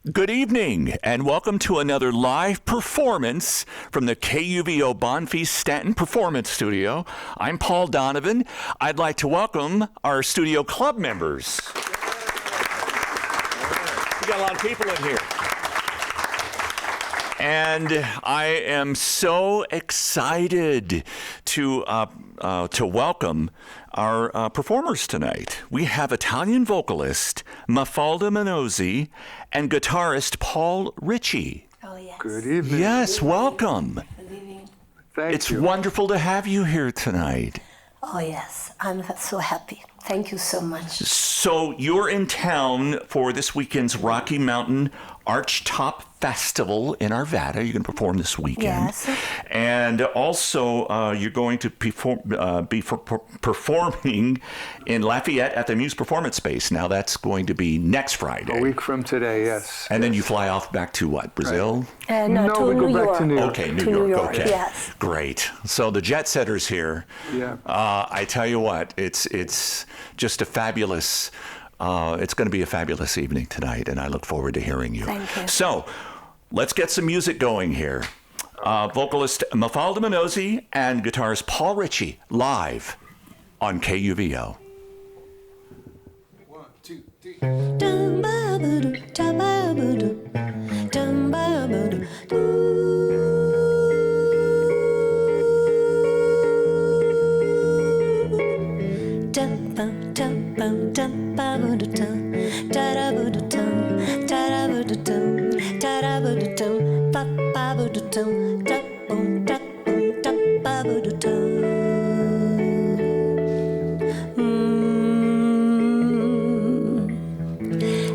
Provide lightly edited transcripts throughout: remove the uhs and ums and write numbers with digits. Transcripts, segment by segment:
Good evening, and welcome to another live performance from the KUVO Bonfa Stanton Performance Studio. I'm Paul Donovan. I'd like to welcome our studio club members. We got a lot of people in here. And I am so excited to welcome our performers tonight. We have Italian vocalist Mafalda Minnozzi and guitarist Paul Ricci. Oh, yes. Good evening. Yes, welcome. Good evening. Thank It's you. wonderful to have you here tonight. Oh, yes. I'm so happy. Thank you so much. So you're in town for this weekend's Rocky Mountain Archtop Festival in Arvada. You're going to perform this weekend. Yes. And also, you're going to be performing in Lafayette at the Muse Performance Space. Now, that's going to be next Friday. A week from today, yes. And then you fly off back to what, Brazil? No, to we go New back York. to New York. Okay, To New New York. York, Okay, yes. Great. So the jet setters here. Yeah. I tell you what, it's just a fabulous. It's going to be a fabulous evening tonight, and I look forward to hearing you. Thank you. So, let's get some music going here. Vocalist Mafalda Minnozzi and guitarist Paul Ricci live on KUVO. 1, 2, 3.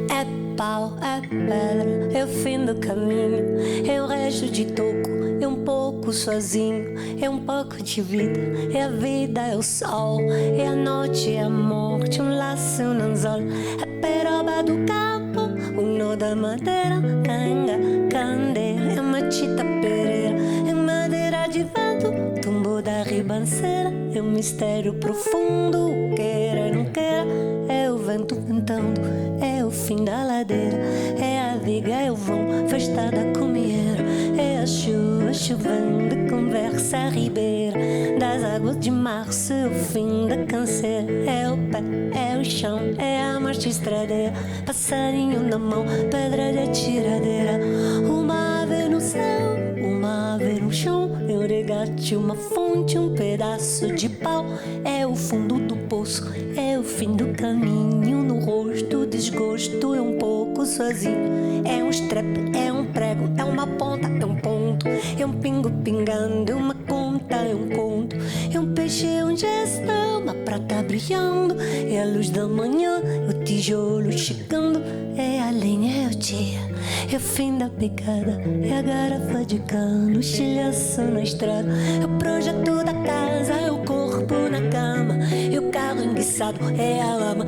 É pau, é pedra, é o fim do caminho, é um resto de toco, é um pouco sozinho, é um pouco de vida, é a vida, é o sol, é a noite, é a morte, um laço, um anzol, é peroba do campo, um nó da madeira, canga, candeira, é matita pereira, é madeira de vento, tumbo da ribanceira, é um mistério profundo, queira, não queira, é o vento ventando, é o fim da ladeira, é a viga, é o vão, festa da comieira, é a chuva chovendo, conversa ribeira, das águas de março, é o fim da canseira, é o pé, é o chão, é a marcha estradeira, passarinho na mão, pedra de atiradeira, uma ave no céu, uma ave no chão, é um regate, uma fonte, um pedaço de pau, é o fundo do poço, é o fim do caminho, no rosto, desgosto, é um pouco sozinho, é um estrepe, é um prego, é uma ponta, é um ponto, é um pingo pingando, é uma conta, é um conto, é um peixe, é um gesto, é uma prata brilhando, é a luz da manhã, é o tijolo chegando, é a lenha, é o dia, é o fim da picada, é a garrafa de cano, o estilhaço na estrada, é o projeto da casa, é o corpo na cama, é o carro enguiçado, é a lama,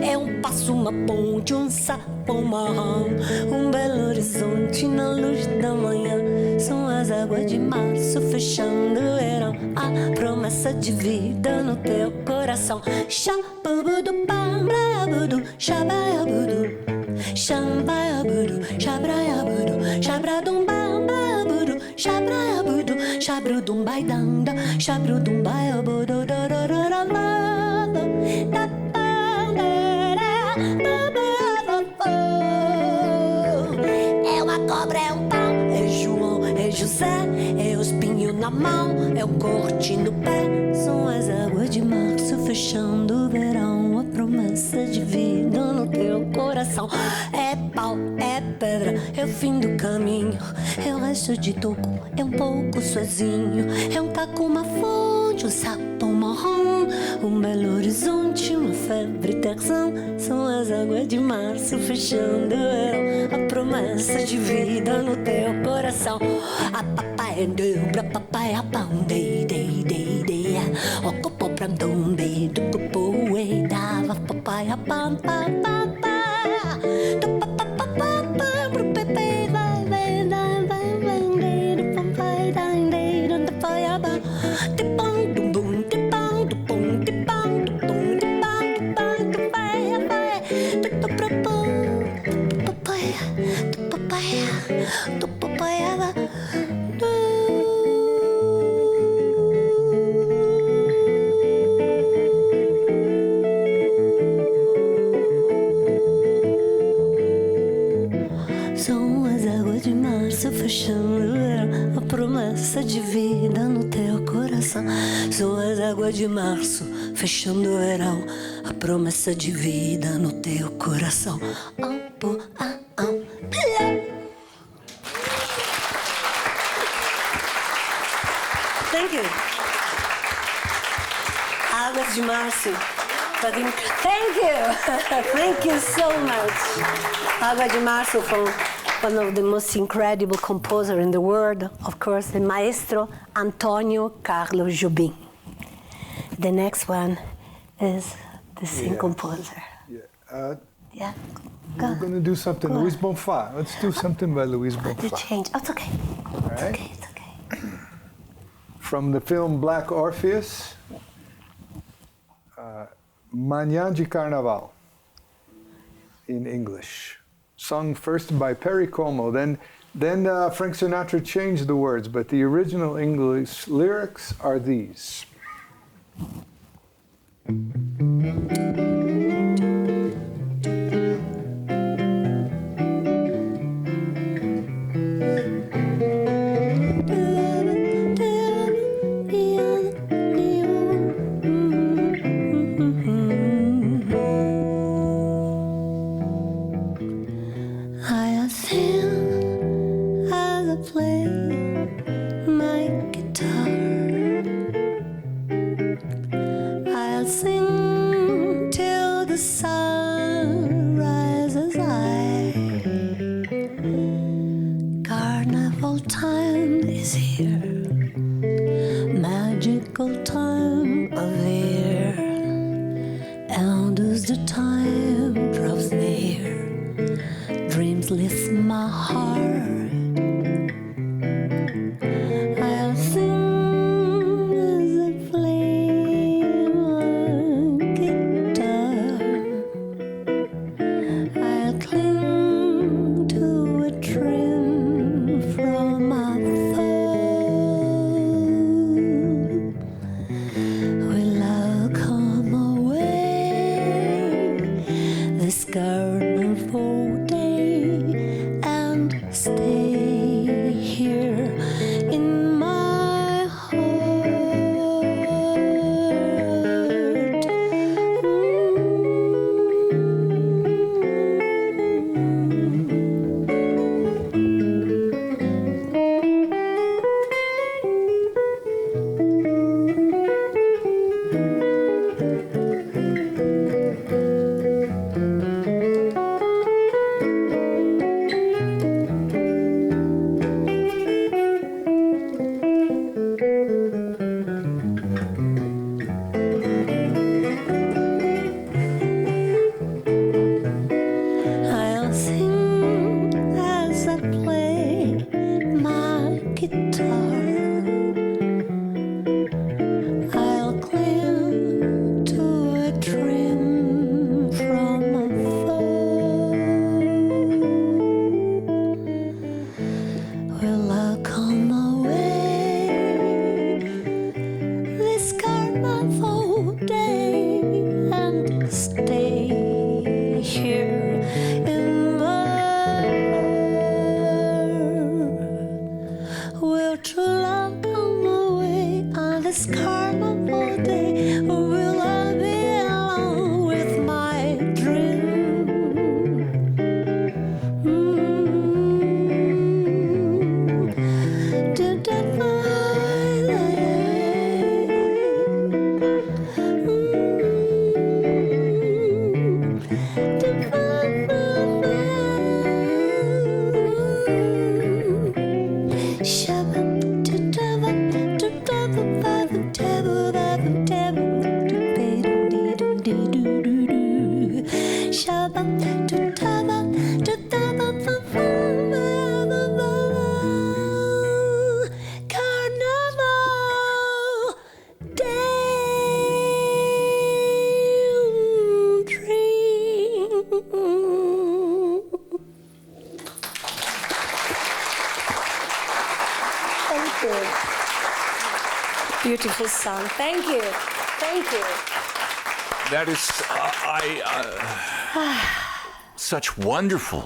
é um passo, uma ponte, um sapo, uma rama, um belo horizonte na luz da manhã, são as águas de março fechando o verão, a promessa de vida no teu coração, shabudu pambrabudu, shabayabudu, shambayabudu, shabrayabudu, shabradumbabudu, shabrayabudu, shabrudumbaidanda, shabrudumbayabudu, é uma cobra, é um pau, é João, é José, é o espinho na mão, é o corte no pé, são as águas de março fechando o verão, a promessa de vida no teu coração, é pau, é pedra, é o fim do caminho, é o resto de toco, é um pouco sozinho, é um caco, uma fonte, um sapo marrom, um belo horizonte, uma febre terção, são as águas de março fechando o verão, a promessa de vida no teu coração, a papai dobra, papai a pão, dei, o copo pra dombe, do copo e dava, papai a pão, do papapá, pro pepe, vai, do papai, do papai, a pão, de pão, dum bum, de pão, do pão, de pão, do pão, de pão, do pão, do pai, a pai, do papai, tu papaya. São as águas de março fechando o verão, a promessa de vida no teu coração. São as águas de março fechando o verão, a promessa de vida no teu coração. Thank you. Águas de março. Thank you. Thank you so much. Água de Março from one of the most incredible composer in the world, of course, the maestro Antonio Carlos Jobim. The next one is the same composer. Yeah. Go. We're going to do something. Go Luiz on. Bonfa. Let's do something by Luiz The Bonfa. change. Oh, it's okay. All right? It's okay. From the film Black Orpheus, Manhã de Carnaval, in English. Sung first by Perry Como, then Frank Sinatra changed the words, but the original English lyrics are these. Stay here in the Beautiful song. Thank you. Thank you. That is, such wonderful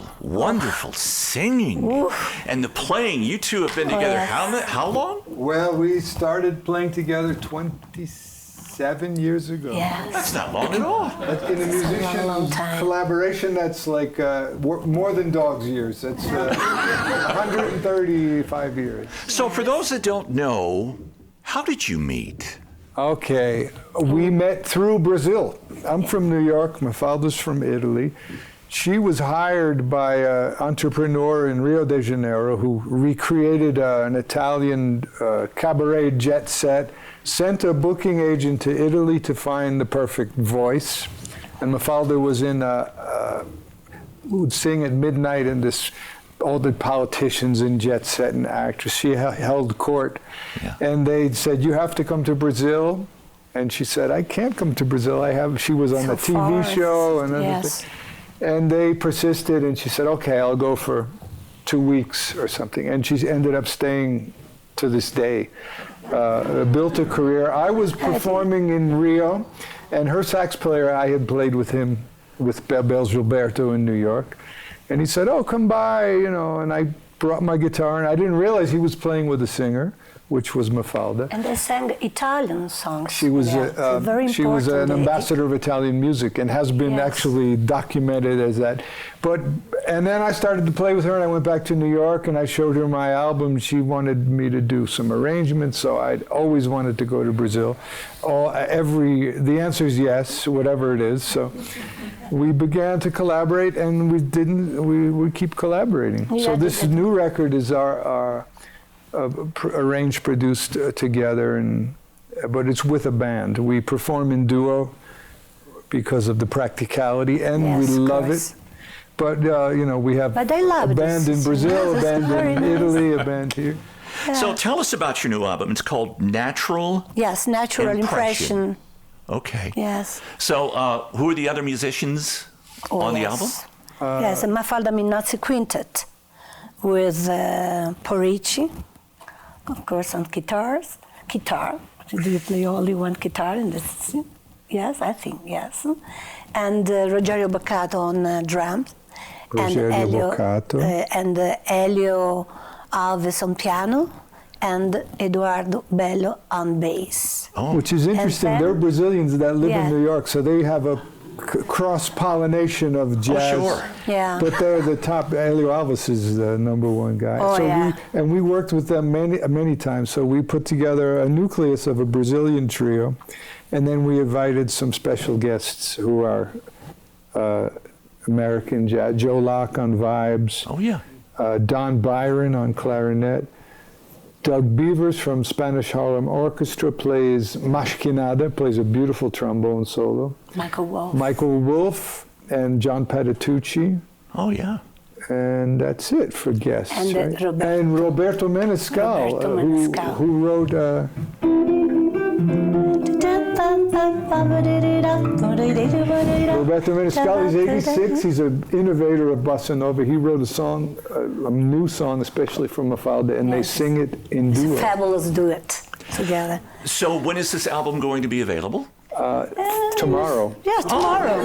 singing. Oof. And the playing. You two have been together how long? Well, we started playing together 27 years ago. Yes. That's not long at all. In a musician collaboration, that's like more than dog's years. That's 135 years. So for those that don't know, how did you meet? Okay, we met through Brazil. I'm from New York, Mafalda's from Italy. She was hired by an entrepreneur in Rio de Janeiro who recreated an Italian cabaret jet set, sent a booking agent to Italy to find the perfect voice. And Mafalda was would sing at midnight in this, all the politicians and jet set and actors. She held court. Yeah. And they said, you have to come to Brazil. And she said, I can't come to Brazil. She was on a TV show and everything. Yes. And they persisted, and she said, okay, I'll go for 2 weeks or something. And she ended up staying to this day, built a career. I was performing in Rio, and her sax player, I had played with him, with Gilberto in New York. And he said, oh, come by, and I brought my guitar, and I didn't realize he was playing with a singer, which was Mafalda. And they sang Italian songs. She was an ambassador of Italian music and has been actually documented as that. And then I started to play with her, and I went back to New York, and I showed her my album. She wanted me to do some arrangements, so I'd always wanted to go to Brazil. The answer is yes, whatever it is. So we began to collaborate, and we keep collaborating. Yeah, so this new record is our arranged, produced together, but it's with a band. We perform in duo because of the practicality, and we love it. But we have a band in Brazil, a band in Italy, a band here. Yeah. So tell us about your new album. It's called Natural. Yes, Natural Impression. Okay. Yes. So who are the other musicians on the album? Yes, a Mafalda Minnozzi quintet with Ricci. Of course, on guitar. Do you play only one guitar in this? Yes, I think, yes. And Rogerio Boccato on drums. Ennio Alves on piano. And Eduardo Bello on bass. Oh. Which is interesting. They're Brazilians that live in New York, so they have a cross-pollination of jazz. Oh, sure. Yeah. But they're the top. Ennio Alves is the #1 guy. Oh, we worked with them many times. So we put together a nucleus of a Brazilian trio, and then we invited some special guests who are American jazz. Joe Locke on vibes. Oh yeah. Don Byron on clarinet. Doug Beavers from Spanish Harlem Orchestra plays Mashkinada, plays a beautiful trombone solo. Michael Wolff and John Patitucci. Oh, yeah. And that's it for guests. And, right? Roberto Menescal, who wrote... Roberto Menescal, he's 86. He's an innovator of bossa nova. He wrote a song, a new song, especially from Mafalda, and they sing it in duo. It's a fabulous duet together. So when is this album going to be available? Tomorrow. Yes, tomorrow.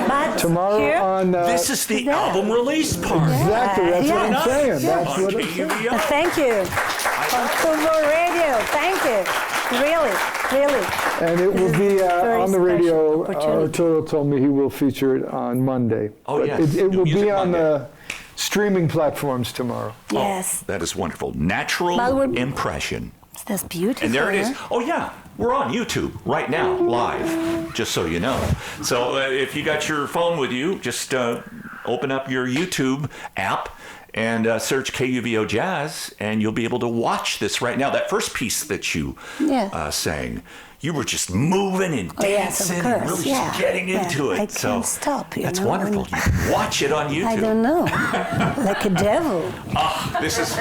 But tomorrow here, on... this is the album release part. Exactly, that's what I'm saying. That's what I'm saying. Thank you. On KUVO Radio, thank you. Really. And it will be on the radio. Arturo told me he will feature it on Monday. Oh, but yes. It will be on the streaming platforms tomorrow. Yes. Oh, that is wonderful. Natural Impression. That's beautiful. And there it is. Oh, yeah. We're on YouTube right now, live, just so you know. So if you got your phone with you, just open up your YouTube app and search KUVO Jazz, and you'll be able to watch this right now. That first piece that you sang, you were just moving and dancing and really just getting into it. I can't stop. That's wonderful. You can watch it on YouTube. I don't know. Like a devil. This is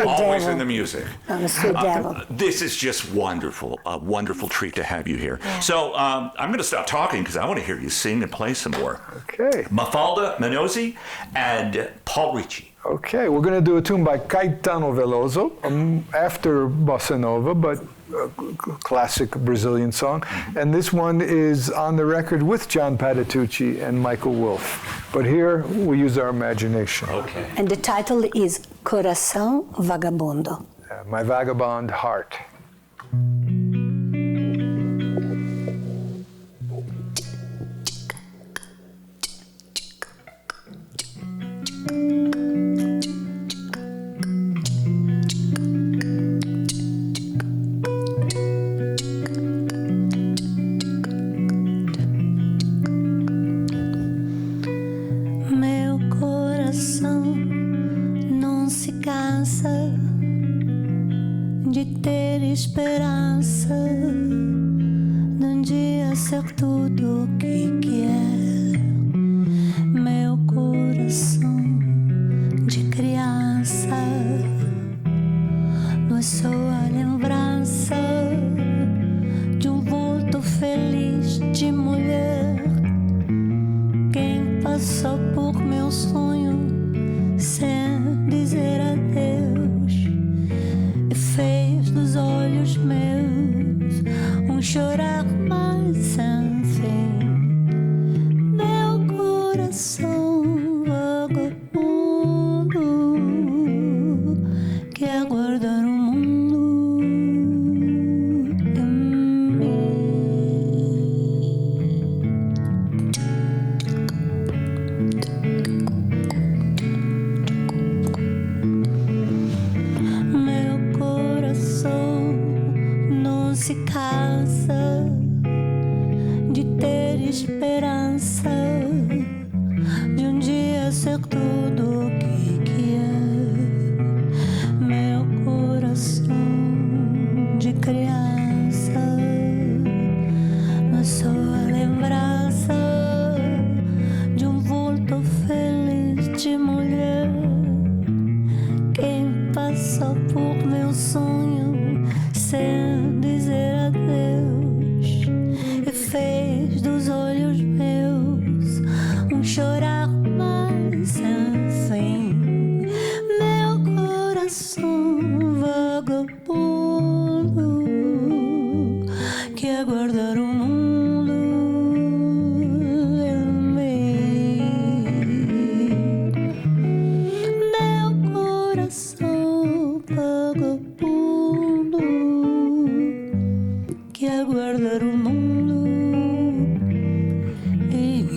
always in the music. I'm a sweet devil. This is just wonderful. A wonderful treat to have you here. Yeah. So I'm going to stop talking because I want to hear you sing and play some more. Okay. Mafalda Minnozzi and Paul Ricci. Okay, we're going to do a tune by Caetano Veloso, after Bossa Nova, but a classic Brazilian song. And this one is on the record with John Patitucci and Michael Wolff. But here we use our imagination. Okay. And the title is Coração, Vagabundo. My vagabond heart. Meu coração não se cansa de ter esperança de um dia ser tudo o que quer. Meu coração de criança não é só a lembrança de um vulto feliz de mulher. Quem passou por meu sonho sem dizer adeus e fez dos olhos meus um chorar mais sem fim. Meu coração vagabundo quer guardar o mundo em mim. Meu coração não se cansa de ter esperança de um dia ser tudo o que é. Meu coração de criança não é só a lembrança de um vulto feliz de mulher. Quem passou por meu sonho sem dizer adeus e fez dos olhos meus um chorar mais sem fim. Meu coração vagabundo quer guardar o mundo em mim. Meu coração vagabundo quer guardar o mundo em mim.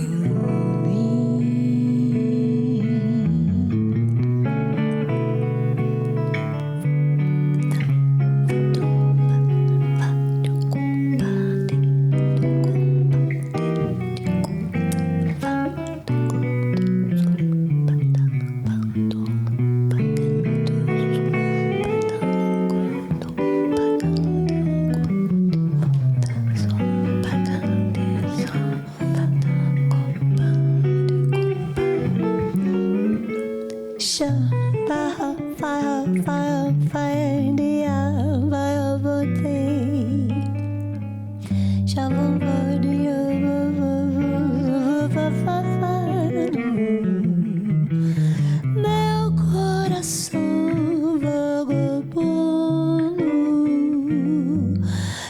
Meu coração vagabundo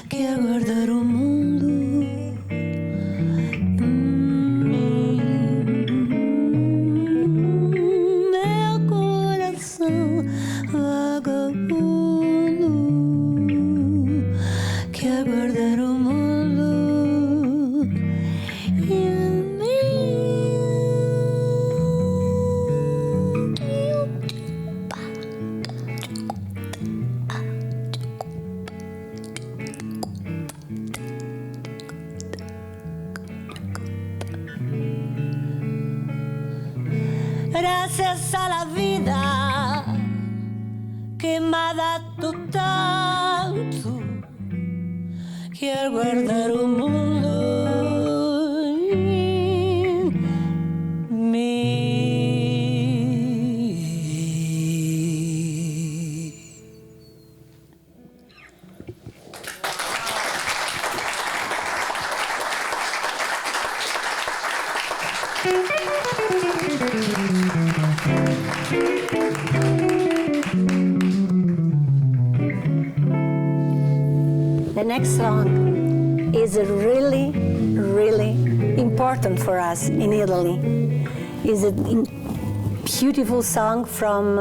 quer guardar o mundo em mim. Meu coração vagabundo quer guardar o mundo em mim. Gracias a la vida que me ha dado tanto, quiero guardar un mundo en mí. next song is really, really important for us in Italy. It's a beautiful song from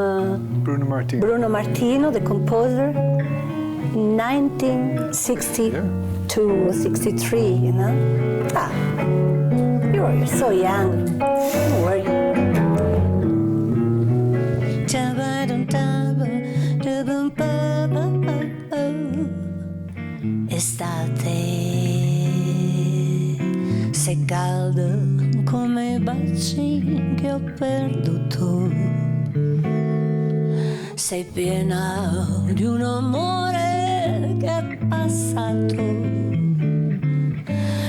Bruno Martino, the composer, 1962, 63, you know? You're so young. Don't worry. Estate, sei calda come i baci che ho perduto, sei piena di un amore che è passato,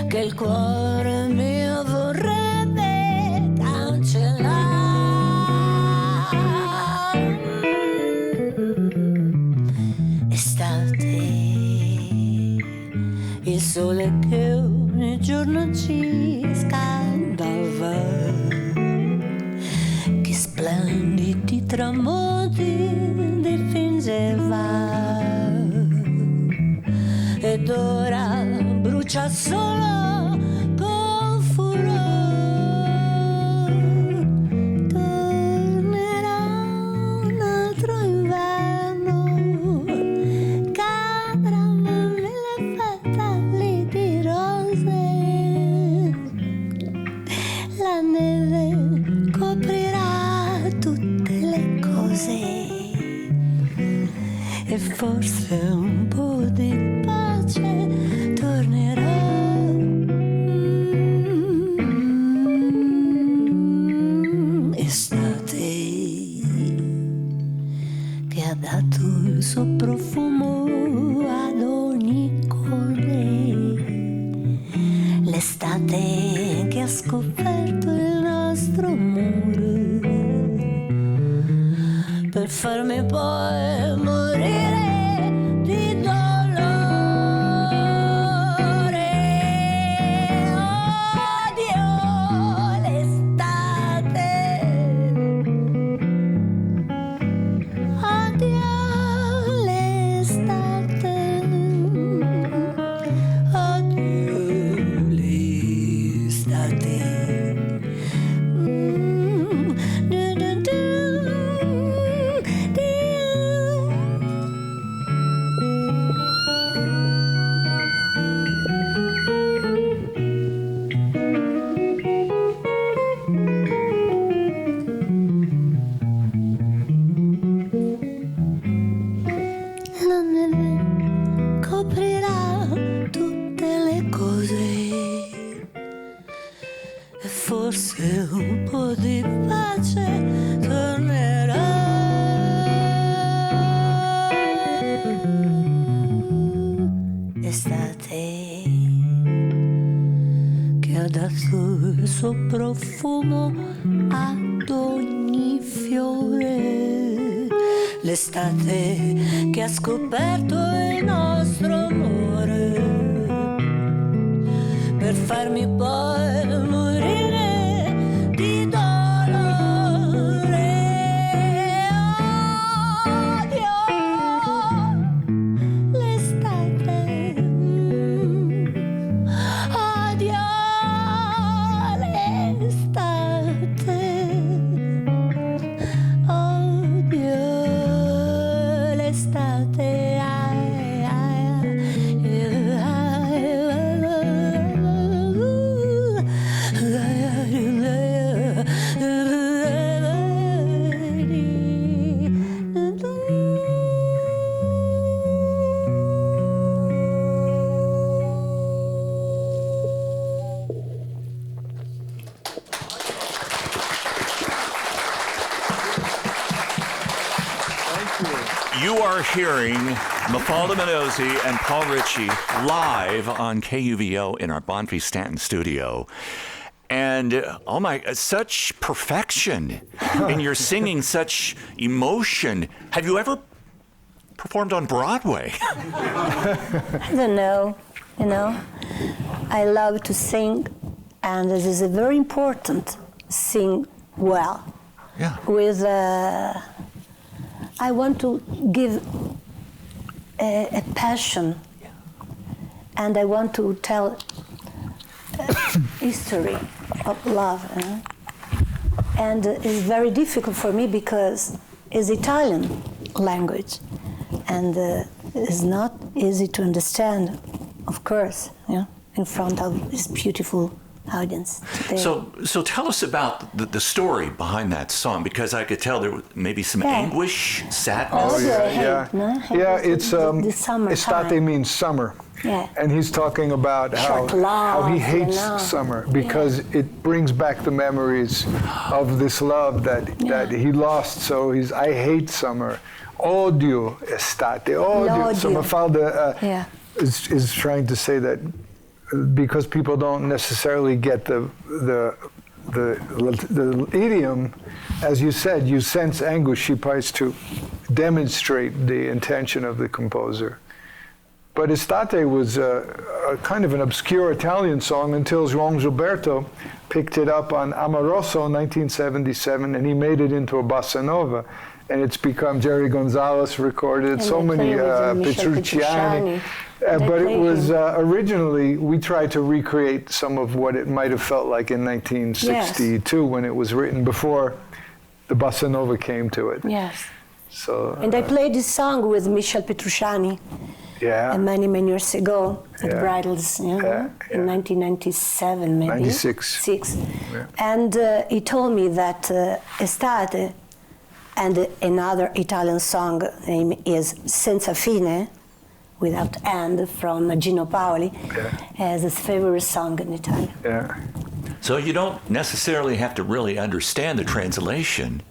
che il cuore mio vorrebbe cancellare. Il sole che ogni giorno ci scaldava, che splendidi tramonti dipingeva, ed ora brucia solo con furore. Tornerà un altro inverno, cadrà nelle petali di rose, la neve coprirà tutte le cose e forse un po' di pace tornerà. Estate che ha dato il suo profumo ad ogni cone, l'estate che ha scoperto il nostro amore, per farmi poi morire di dolore. Odio l'estate, odio l'estate, odio l'estate. La neve coprirà tutte le cose e forse un po' di pace tornerà. Estate che ha dato il suo profumo ad ogni fiore, l'estate che ha scoperto il nostro amore, per farmi poi morire di dolore. Odio l'estate, odio l'estate, odio l'estate. You are hearing Mafalda Minnozzi and Paul Ricci live on KUVO in our Bonfa Stanton studio. And oh my, such perfection in your singing, such emotion. Have you ever performed on Broadway? I don't know, you know. I love to sing, and this is a very important. Sing well. Yeah. With I want to give a passion and I want to tell history of love. And it's very difficult for me because it's Italian language, and it's not easy to understand, of course, in front of this beautiful audience today. So tell us about the story behind that song, because I could tell there was maybe some anguish, sadness. Oh, yeah. It's estate means summer. Yeah. And he's talking about how he hates summer because it brings back the memories of this love that he lost. So I hate summer. Odio estate. Odio. So Mafalda is trying to say that because people don't necessarily get the idiom, as you said, you sense anguish. She tries to demonstrate the intention of the composer. But Estate was a kind of an obscure Italian song until João Gilberto picked it up on Amoroso in 1977, and he made it into a bossa nova. And it's become, Jerry Gonzalez recorded, and so many Petrucciani. But it was originally, we tried to recreate some of what it might have felt like in 1962 when it was written, before the bossa nova came to it. Yes. So, and I played this song with Michel Petrucciani. Yeah. Many years ago at Bridals, in 1997 maybe. 96. Yeah. And he told me that Estate and another Italian song name is Senza Fine, without end, from Gino Paoli, as his favorite song in Italian. Yeah. So you don't necessarily have to really understand the translation,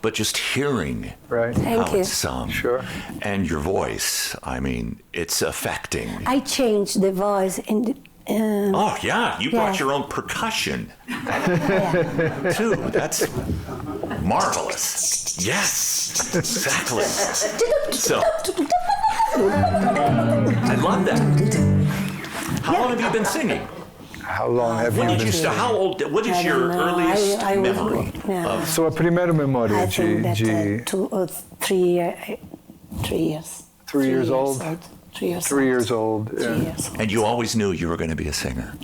but just hearing how it's sung. Sure. And your voice, I mean, it's affecting. I changed the voice in the, you brought your own percussion too. That's marvelous. Yes, exactly. So, I love that. How long have you been singing? How long have you been singing? How old? What is your earliest memory? So a primeira memória I think that 2 or 3 years. 3 years old? 3 years 3 years old, 3 years old. And you always knew you were going to be a singer?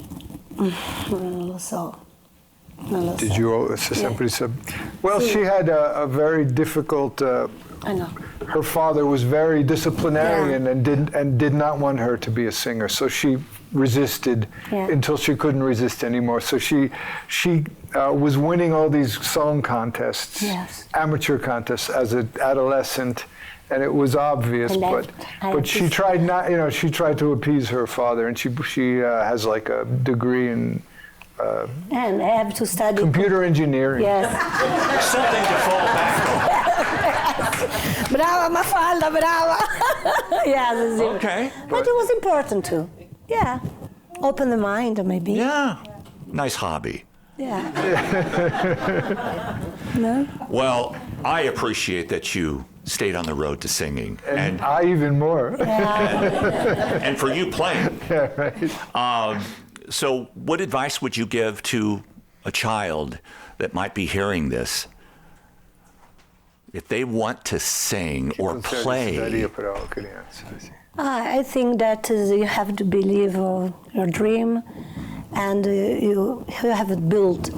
Did you sempre said? Well, she had a very difficult. I know. Her father was very disciplinarian and did not want her to be a singer, so she resisted until she couldn't resist anymore. So she was winning all these song contests, amateur contests as an adolescent, and it was obvious. But she tried not. She tried to appease her father, and she has like a degree in. And I have to study computer engineering. Yes. Something to fall back on. Brava, Mafalda, brava. Yes. Okay. But it was important too. Yeah. Open the mind, maybe. Yeah. Nice hobby. Yeah. No? Well, I appreciate that you stayed on the road to singing. And I even more. Yeah. And for you playing. Yeah, right. So what advice would you give to a child that might be hearing this? If they want to sing or play. I think that you have to believe your dream, and you have to build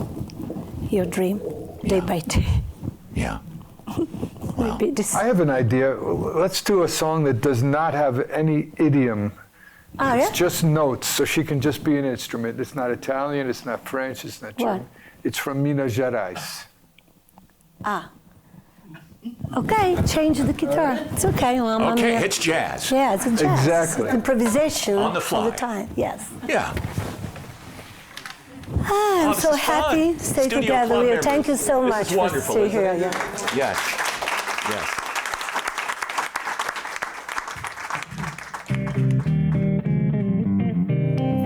your dream day by day. Yeah. Wow. I have an idea. Let's do a song that does not have any idiom. It's just notes, so she can just be an instrument. It's not Italian, it's not French, it's not German. It's from Mina Gerais. Okay, change the guitar. It's okay. Okay, it's jazz. Yeah, it's jazz. Exactly. Improvisation. On the fly. All the time, yes. Yeah. I'm so happy to stay together here. Thank you so much for staying here. Yes. Yes.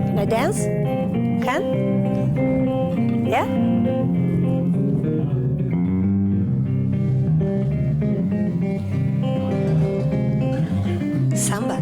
Can I dance? Can? Yeah? Samba.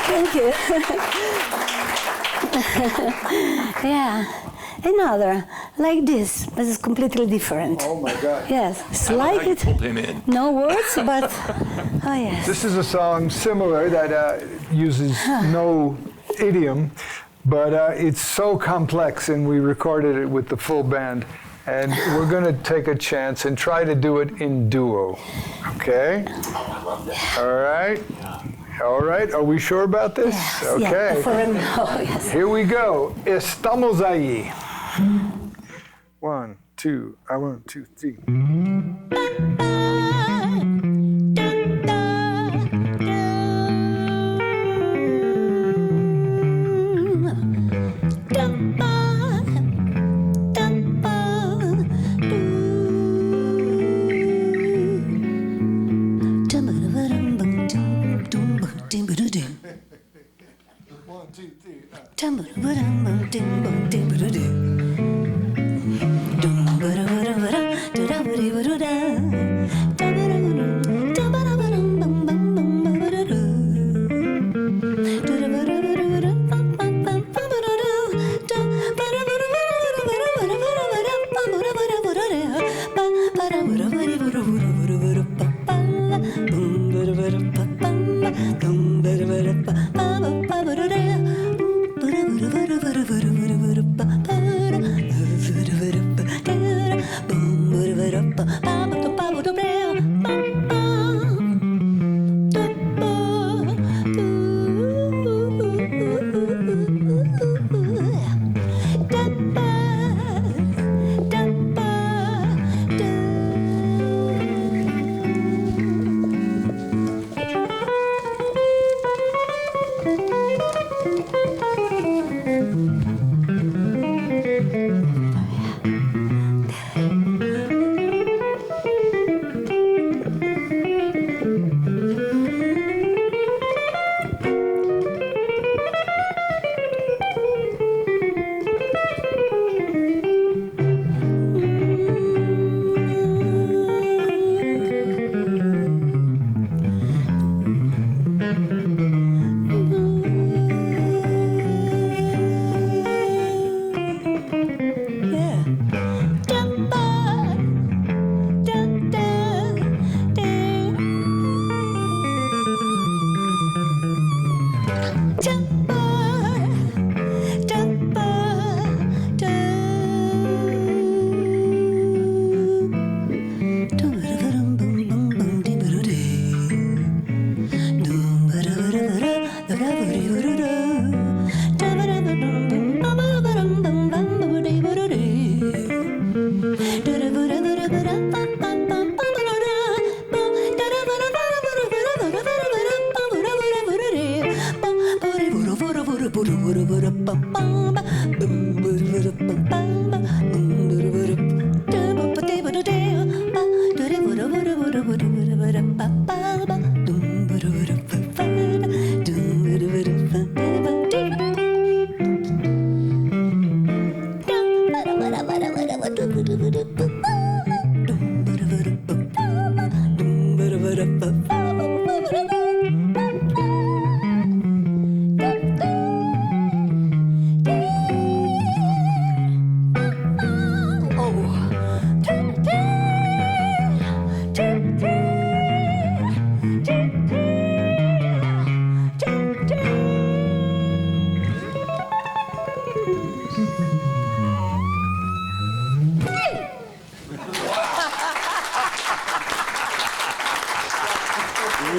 Thank you. Yeah. Another, like this, but it's completely different. Oh my God. Yes, it's I like how you it. pulled him in. No words, but oh yes. This is a song similar that uses no idiom, but it's so complex, and we recorded it with the full band. And we're going to take a chance and try to do it in duo. Okay? All right? All right. Are we sure about this? Yes, Okay. yeah, for oh, yes. Here we go. Estamos Aquí. 1, 2, 1, 2, 3.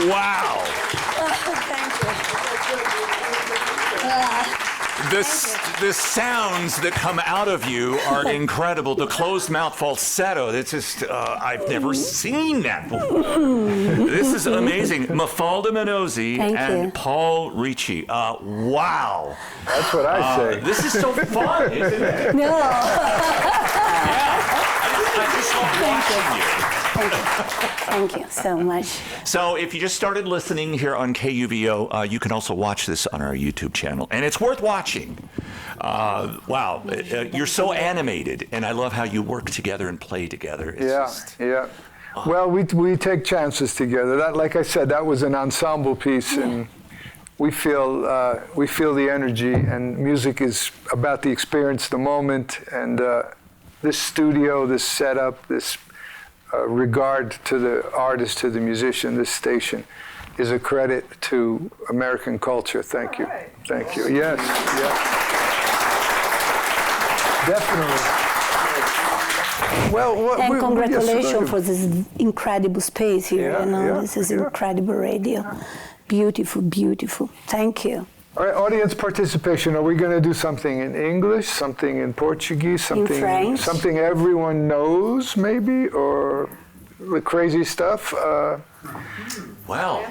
Wow. Thank you. The sounds that come out of you are incredible. The closed mouth falsetto, it's just, I've never seen that before. This is amazing. Mafalda Minnozzi and Paul Ricci. Wow. That's what I say. This is so fun, isn't it? No. I just love watching you. Thank you so much. So if you just started listening here on KUVO, you can also watch this on our YouTube channel, and it's worth watching. Wow, you're so animated, and I love how you work together and play together. It's Yeah. Well, we take chances together. That, like I said, that was an ensemble piece, and we feel the energy, and music is about the experience, the moment, and this studio, this setup, this regard to the artist, to the musician, this station is a credit to American culture. Thank you. Thank you. Yes. Definitely. Well, and congratulations for this incredible space here. This is incredible radio. Beautiful, beautiful. Thank you. All right, audience participation. Are we going to do something in English, something in Portuguese, something everyone knows, maybe, or the crazy stuff? Wow.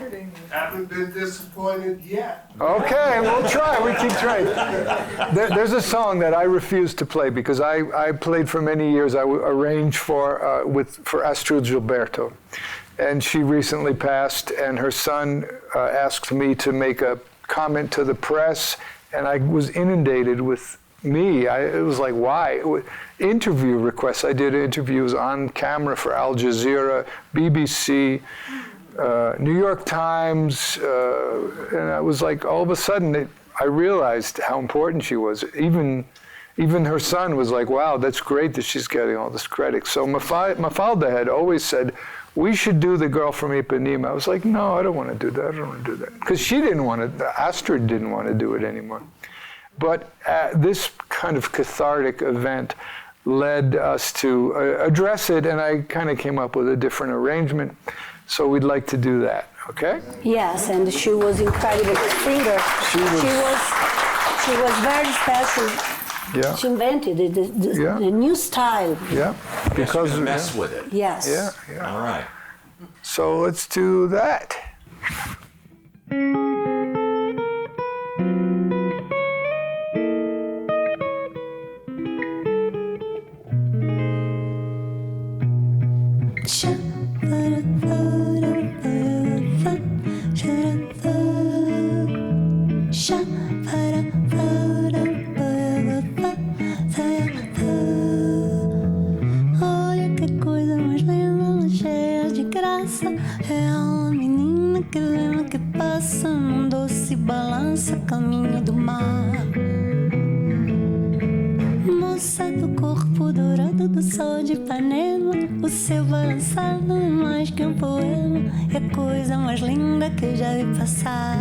Haven't been disappointed yet. Okay, we'll try. We keep trying. There's a song that I refuse to play because I played for many years. I arranged for Astrud Gilberto, and she recently passed. And her son asked me to make a comment to the press, and I was inundated with it was like, why? Interview requests. I did interviews on camera for Al Jazeera, BBC, New York Times, and I was like, all of a sudden, I realized how important she was. Even her son was like, wow, that's great that she's getting all this credit. So Mafalda had always said, we should do The Girl from Ipanema. I was like, no, I don't want to do that. I don't want to do that. Because she didn't want to, Astrud didn't want to do it anymore. But this kind of cathartic event led us to address it, and I kind of came up with a different arrangement. So we'd like to do that, okay? Yes, and she was incredible singer. She was very special. Yeah. She invented the new style. Yeah. Because you mess with it. Yes. Yeah. All right. So let's do that. Caminho do mar, moça do corpo dourado do sol de Ipanema, o seu balançado é mais que poema, é a coisa mais linda que eu já vi passar.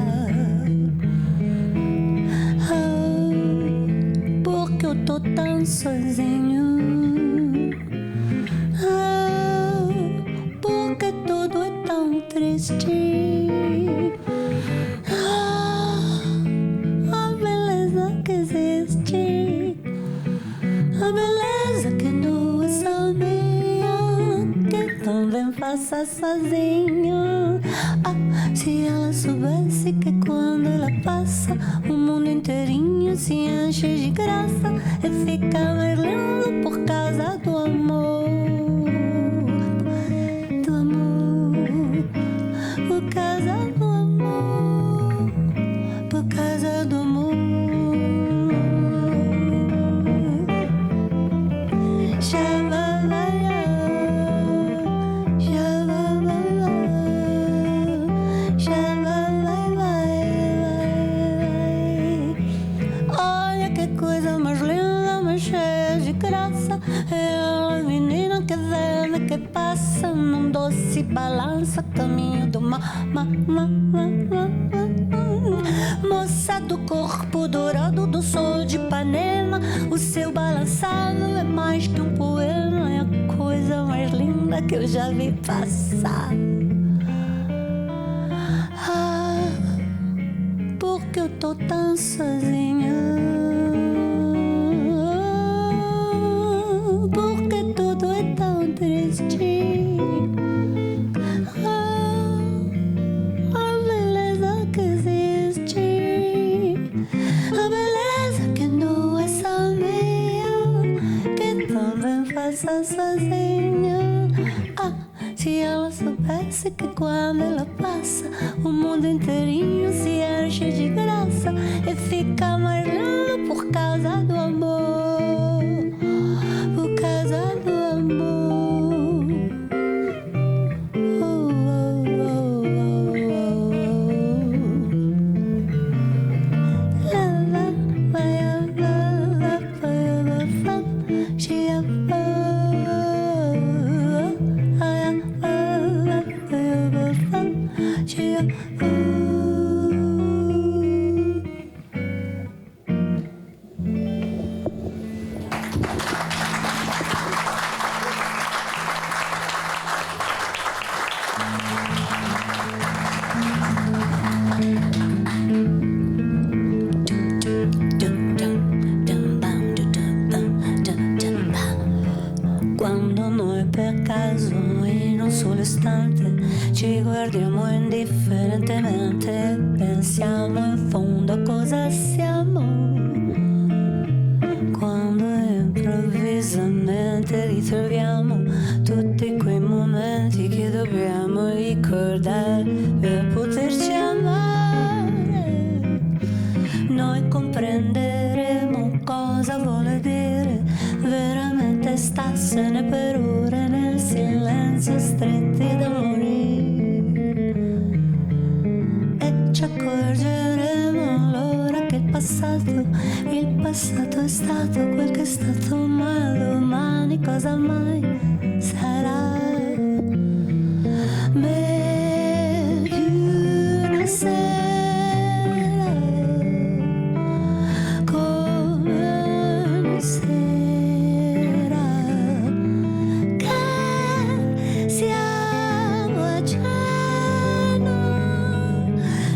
Porque eu tô tão sozinho, porque tudo é tão triste. A beleza que não sabia que também passa sozinho. Se ela soubesse que quando ela passa o mundo inteirinho se enche de graça e fica mais lindo por causa do amor. Do amor, por causa do amor, por causa do amor. Olha que coisa mais linda, mais cheia de graça. É a menina que vem, que passa num doce balança, caminho do mar. Moça do corpo dourado do sol de Ipanema, o seu balançado é mais que um poema, é a coisa mais linda que eu já vi passar. Ah, porque eu tô tão sozinha, porque tudo é tão triste. A beleza que existe, a beleza que não é só minha, que também passa sozinha. Se ela soubesse que quando ela passa, o mundo inteirinho se enche de graça e fica mais lindo por causa do amor, por causa do amor. Quando noi per caso in un solo istante ci guardiamo indifferentemente, pensiamo in fondo a cosa siamo. Quando improvvisamente ritroviamo tutti quei momenti che dobbiamo ricordare per poterci amare, noi comprenderemo cosa vuole dire veramente starsene per ore nel silenzio stretti da morire, e ci accorgeremo allora che il passato è stato quel che è stato, ma domani cosa mai sarà. Metti una sera come una sera che siamo a cena,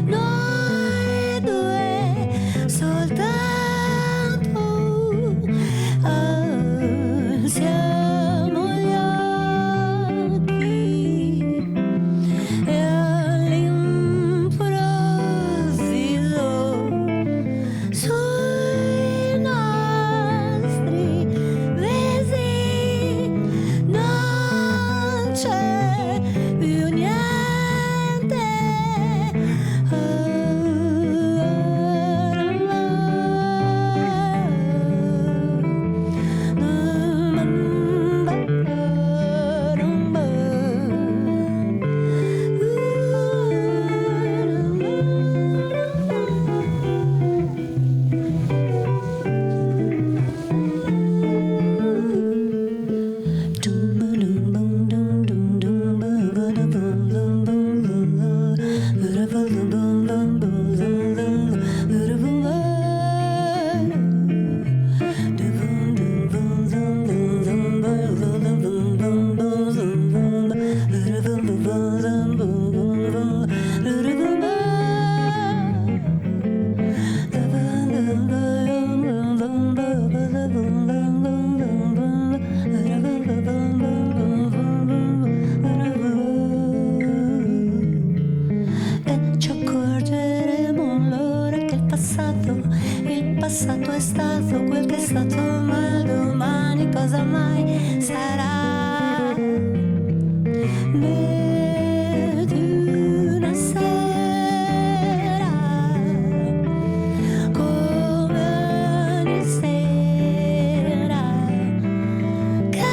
noi due soltanto. Siamo gli occhi e all'improvviso sui nostri visi non c'è più niente. passato è stato quel che è stato, ma domani cosa mai sarà. Metti una sera come ogni sera che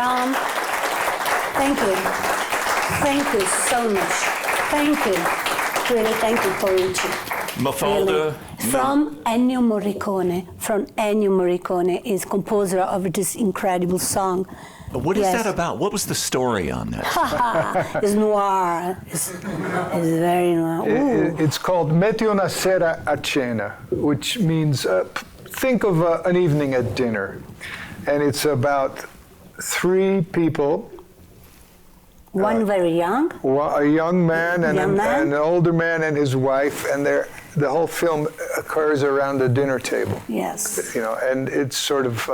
from. Thank you. Thank you so much. Thank you. Really, thank you for Ricci. Mafalda. Really. From Ennio Morricone. From Ennio Morricone is composer of this incredible song. What is that about? What was the story on that? It's noir. It's very noir. It's called Metti una sera a cena, which means think of an evening at dinner. And it's about three people. One very young. A young man and an older man and his wife, and the whole film occurs around the dinner table. Yes. You know, and it's sort of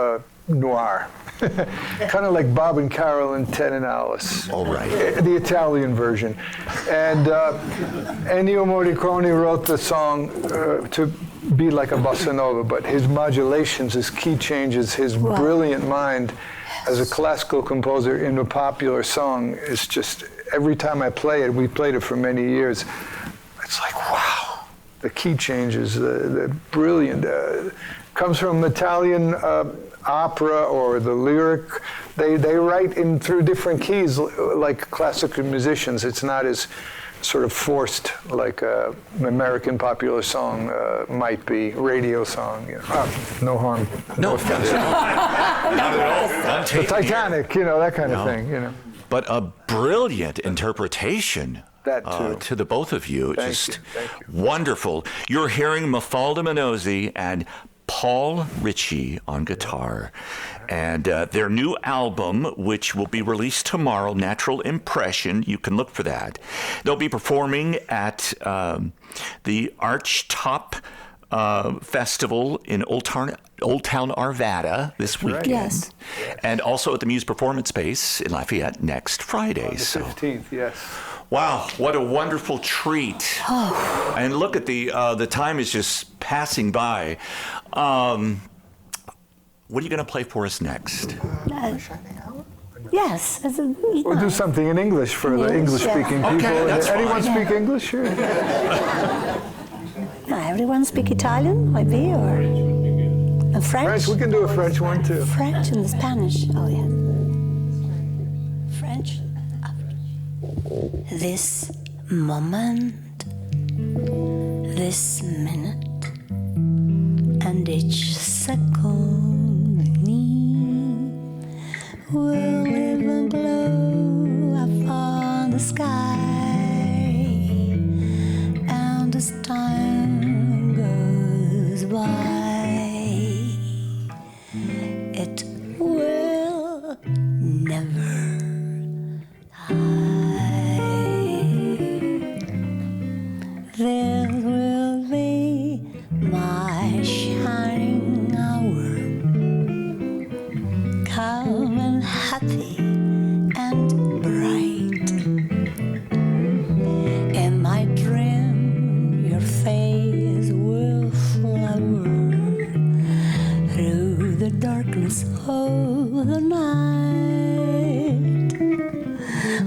noir. Kind of like Bob and Carol and Ted and Alice. All right. The Italian version. And Ennio Morricone wrote the song to be like a bossa nova, but his modulations, his key changes, his brilliant mind as a classical composer in a popular song is just, every time I play it, we played it for many years, it's like, wow. The key changes, the brilliant, comes from Italian opera or the lyric. They write in through different keys like classical musicians. It's not as sort of forced like an American popular song might be, radio song. You know. No harm. No offense. Not at all. The Titanic, you know, that kind of thing. You know. But a brilliant interpretation. That too. To the both of you. Thank Just you. wonderful. You're hearing Mafalda Minnozzi and Paul Ricci on guitar. And their new album, which will be released tomorrow, Natural Impression, you can look for that. They'll be performing at the Archtop Festival in Old Town Arvada this weekend. Yes. And also at the Muse Performance Space in Lafayette next Friday. The 15th, yes. Wow, what a wonderful treat. Oh. And look at the time is just passing by. What are you going to play for us next? Yes. We'll do something in English for the English-speaking people. Okay, that's Anyone fine. speak English? Sure. Everyone speak Italian, maybe, or French? French, we can do a French one too. French and Spanish. Oh, yeah. French. This moment, this minute, and each second will live and glow upon the sky. And as time goes by, it will never there will be my shining hour, calm and happy and bright. In my dream, your face will flower through the darkness of the night,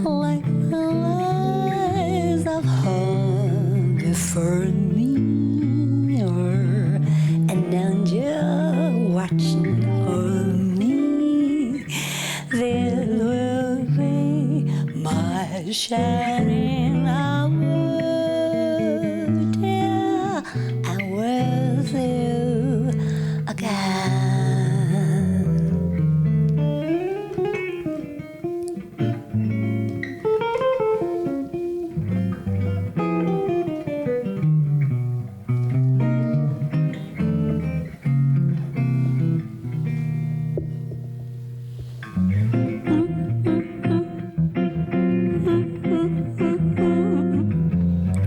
like the lights of home before me, or an angel watching over me. This will be my shining hour, dear, and with you again.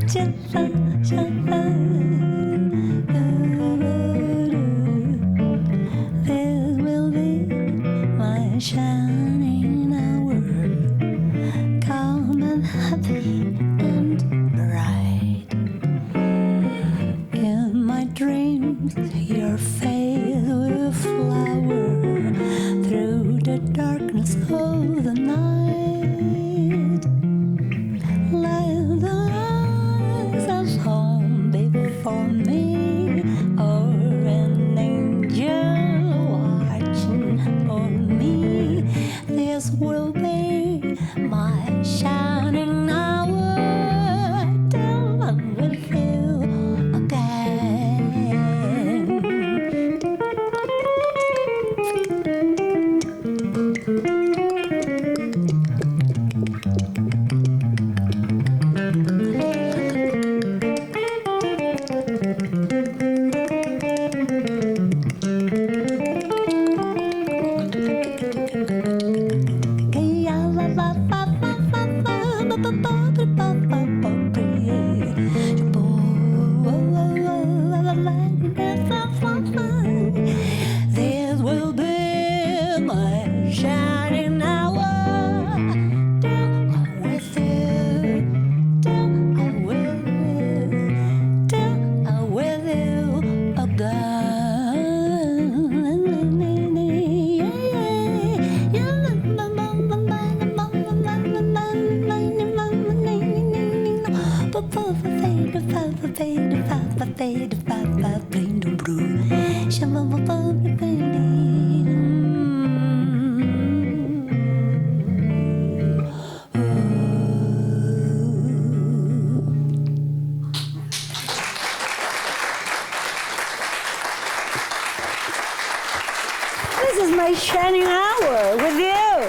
This will be my shining hour, calm and happy and bright. In my dreams, your face will flower through the darkness of the night, like the lights of home before me, or an angel watching on me. This This is my shining hour with you.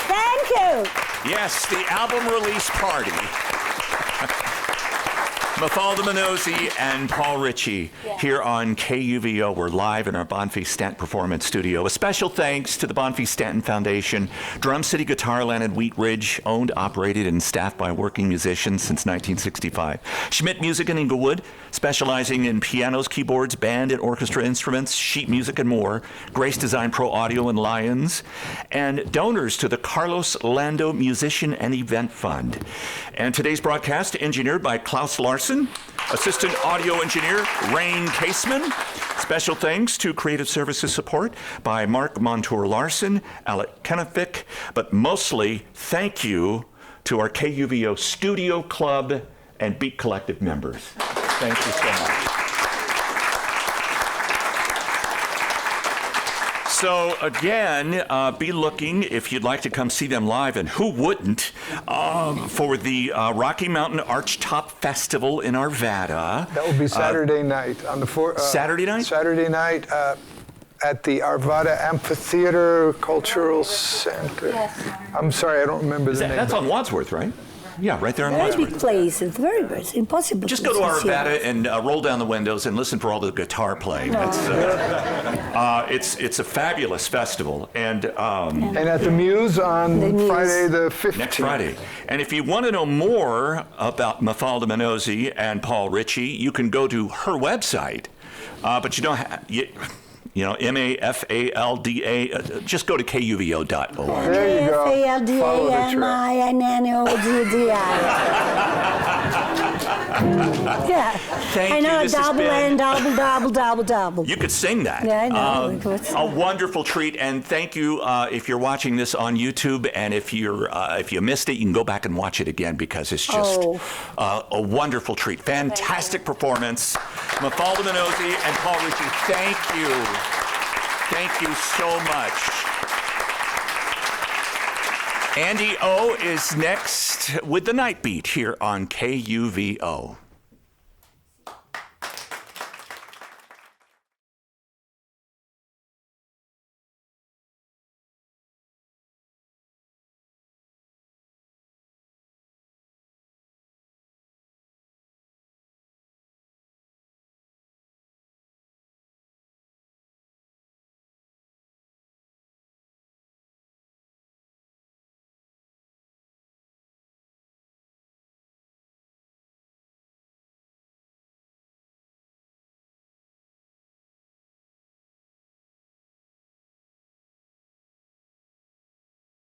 Thank you. Yes, the album release party. Mafalda Minnozzi and Paul Ricci here on KUVO. We're live in our Bonfi Stanton Performance Studio. A special thanks to the Bonfi Stanton Foundation, Drum City Guitarland in Wheat Ridge, owned, operated, and staffed by working musicians since 1965. Schmidt Music in Inglewood, specializing in pianos, keyboards, band and orchestra instruments, sheet music, and more. Grace Design Pro Audio and Lions. And donors to the Carlos Lando Musician and Event Fund. And today's broadcast engineered by Klaus Larson. Assistant audio engineer, Rain Caseman. Special thanks to creative services support by Mark Montour Larson, Alec Kennefick, but mostly thank you to our KUVO Studio Club and Beat Collective members. Thank you so much. So again, be looking if you'd like to come see them live, and who wouldn't, for the Rocky Mountain Archtop Festival in Arvada. That will be Saturday night on the Saturday night? Saturday night at the Arvada Amphitheater Cultural Center. Yes. I'm sorry, I don't remember the name. That's on Wadsworth, right? Yeah, right there on Very Wadsworth. big place. It's very good. It's impossible. Just go to Arvada and roll down the windows and listen for all the guitar playing. It's a fabulous festival. And at the Muse on Friday the 15th. Next Friday. And if you want to know more about Mafalda Minnozzi and Paul Ricci, you can go to her website. But you don't have... Mafalda, just go to kuvo.org. There you go. Mafalda. Yeah. Thank I know, you. This has double been- and double. You could sing that. Yeah, I know. A wonderful treat, and thank you if you're watching this on YouTube, and if you missed it, you can go back and watch it again because it's just a wonderful treat. Fantastic performance. Mafalda Minnozzi and Paul Ricci, thank you. Thank you so much. Andy O is next with the Night Beat here on KUVO.